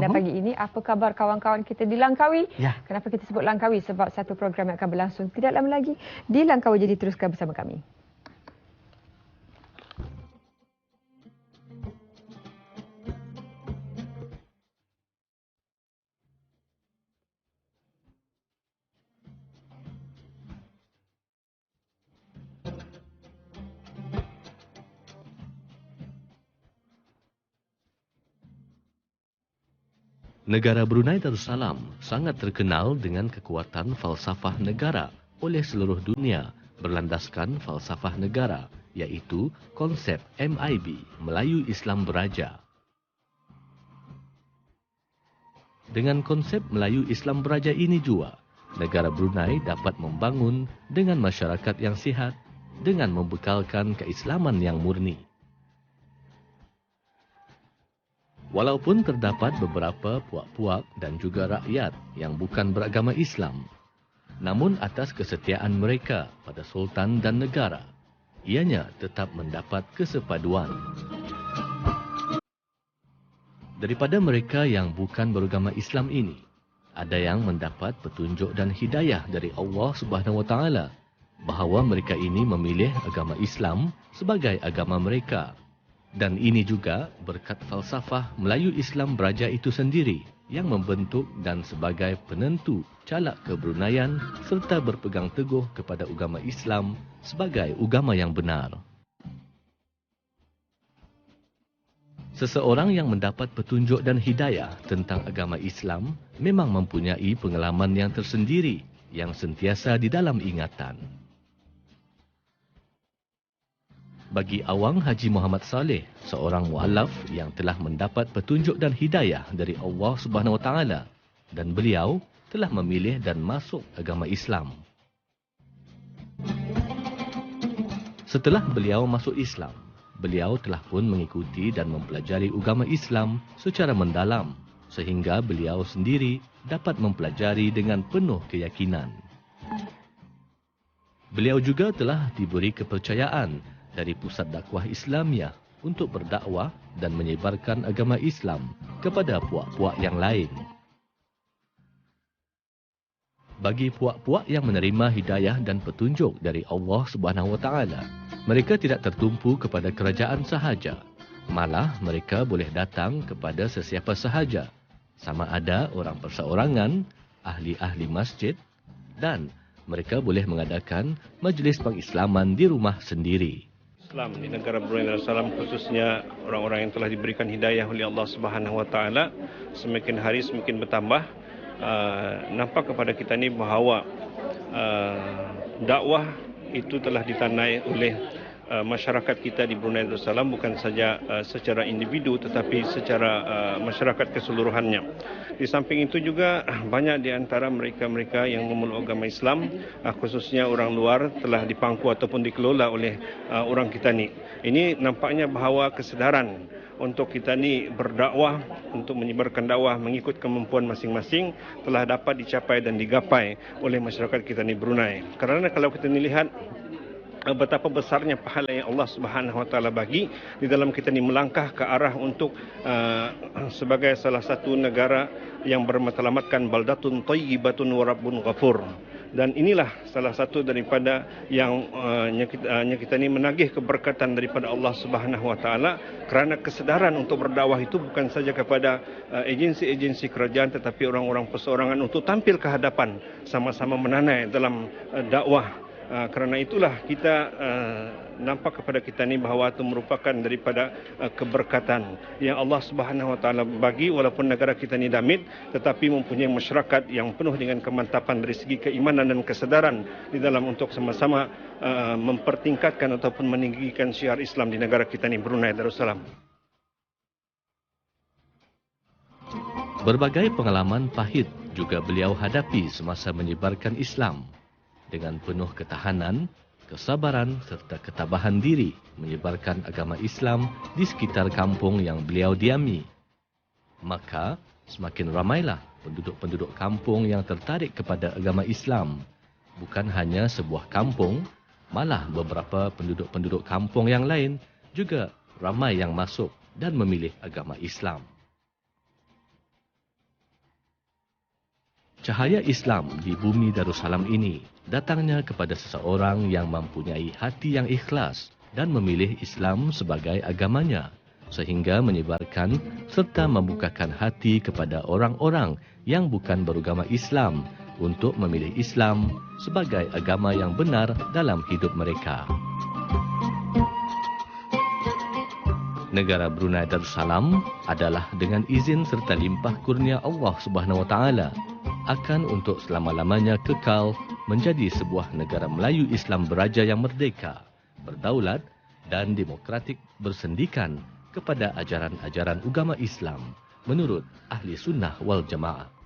pada pagi ini. Apa khabar kawan-kawan kita di Langkawi? Ya. Kenapa kita sebut Langkawi? Sebab satu program yang akan berlangsung tidak lama lagi di Langkawi. Jadi teruskan bersama kami. Negara Brunei Darussalam sangat terkenal dengan kekuatan falsafah negara oleh seluruh dunia berlandaskan falsafah negara, iaitu konsep MIB, Melayu Islam Beraja. Dengan konsep Melayu Islam Beraja ini jua, negara Brunei dapat membangun dengan masyarakat yang sihat dengan membekalkan keislaman yang murni. Walaupun terdapat beberapa puak-puak dan juga rakyat yang bukan beragama Islam, namun atas kesetiaan mereka pada Sultan dan negara, ianya tetap mendapat kesepaduan. Daripada mereka yang bukan beragama Islam ini, ada yang mendapat petunjuk dan hidayah dari Allah Subhanahu Wa Taala bahawa mereka ini memilih agama Islam sebagai agama mereka. Dan ini juga berkat falsafah Melayu Islam Beraja itu sendiri yang membentuk dan sebagai penentu calak kebrunaian serta berpegang teguh kepada agama Islam sebagai agama yang benar. Seseorang yang mendapat petunjuk dan hidayah tentang agama Islam memang mempunyai pengalaman yang tersendiri yang sentiasa di dalam ingatan. Bagi Awang Haji Muhammad Saleh, seorang mualaf yang telah mendapat petunjuk dan hidayah dari Allah Subhanahu Wa Taala, dan beliau telah memilih dan masuk agama Islam. Setelah beliau masuk Islam, beliau telah pun mengikuti dan mempelajari agama Islam secara mendalam sehingga beliau sendiri dapat mempelajari dengan penuh keyakinan. Beliau juga telah diberi kepercayaan dari pusat dakwah Islamiah untuk berdakwah dan menyebarkan agama Islam kepada puak-puak yang lain. Bagi puak-puak yang menerima hidayah dan petunjuk dari Allah Subhanahu Wa Taala, mereka tidak tertumpu kepada kerajaan sahaja. Malah mereka boleh datang kepada sesiapa sahaja, sama ada orang perseorangan, ahli-ahli masjid, dan mereka boleh mengadakan majlis pengislaman di rumah sendiri. Islam di negara Brunei Darussalam, khususnya orang-orang yang telah diberikan hidayah oleh Allah Subhanahu Wa Taala, semakin hari semakin bertambah. Nampak kepada kita ni bahawa dakwah itu telah ditanai oleh masyarakat kita di Brunei Darussalam, bukan saja secara individu tetapi secara masyarakat keseluruhannya. Di samping itu juga banyak di antara mereka-mereka yang memeluk agama Islam, khususnya orang luar, telah dipangku ataupun dikelola oleh orang kita ni. Ini nampaknya bahawa kesedaran untuk kita ni berdakwah, untuk menyebarkan dakwah mengikut kemampuan masing-masing telah dapat dicapai dan digapai oleh masyarakat kita ni Brunei. Kerana kalau kita ni lihat betapa besarnya pahala yang Allah Subhanahu Wa Taala bagi di dalam kita ni melangkah ke arah untuk sebagai salah satu negara yang bermatlamatkan baldatun thayyibatun wa rabbun ghafur. Dan inilah salah satu daripada yang kita ni menagih keberkatan daripada Allah Subhanahu Wa Taala, kerana kesedaran untuk berdakwah itu bukan saja kepada agensi-agensi kerajaan tetapi orang-orang perseorangan untuk tampil ke hadapan sama-sama menanai dalam dakwah. Kerana itulah kita nampak kepada kita ni bahawa itu merupakan daripada keberkatan yang Allah Subhanahu Wa Taala bagi, walaupun negara kita ni damit tetapi mempunyai masyarakat yang penuh dengan kemantapan dari segi keimanan dan kesedaran di dalam untuk sama-sama mempertingkatkan ataupun meninggikan syiar Islam di negara kita ni Brunei Darussalam. Berbagai pengalaman pahit juga beliau hadapi semasa menyebarkan Islam. Dengan penuh ketahanan, kesabaran serta ketabahan diri menyebarkan agama Islam di sekitar kampung yang beliau diami. Maka, semakin ramailah penduduk-penduduk kampung yang tertarik kepada agama Islam. Bukan hanya sebuah kampung, malah beberapa penduduk-penduduk kampung yang lain juga ramai yang masuk dan memilih agama Islam. Cahaya Islam di bumi Darussalam ini datangnya kepada seseorang yang mempunyai hati yang ikhlas dan memilih Islam sebagai agamanya, sehingga menyebarkan serta membukakan hati kepada orang-orang yang bukan beragama Islam untuk memilih Islam sebagai agama yang benar dalam hidup mereka. Negara Brunei Darussalam adalah dengan izin serta limpah kurnia Allah Subhanahu Wa Taala akan untuk selama-lamanya kekal menjadi sebuah negara Melayu Islam beraja yang merdeka, berdaulat dan demokratik bersendikan kepada ajaran-ajaran agama Islam menurut Ahli Sunnah wal Jamaah.